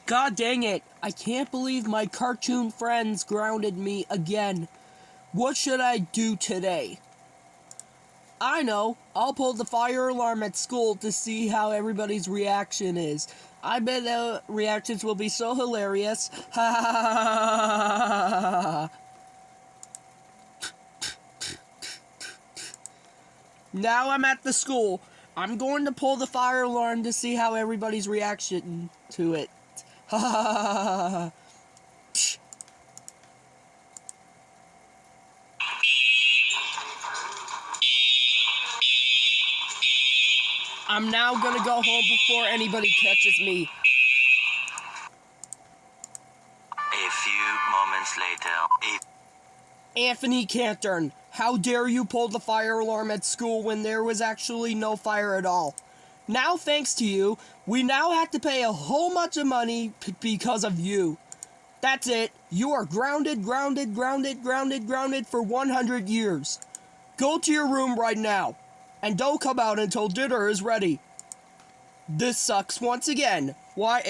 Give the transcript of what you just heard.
God dang it, I can't believe my cartoon friends grounded me again. What should I do today? I know, I'll pull the fire alarm at school to see how everybody's reaction is. I bet the reactions will be so hilarious. Ha ha ha ha. Now I'm at the school. I'm going to pull the fire alarm to see how everybody's reaction to it. Ha ha ha ha. I'm now gonna go home before anybody catches me. A few moments later. Anthony Canter, how dare you pull the fire alarm at school when there was actually no fire at all? Now, thanks to you, we now have to pay a whole bunch of money because of you. That's it. You are grounded for 100 years. Go to your room right now, and don't come out until dinner is ready. This sucks once again. Why?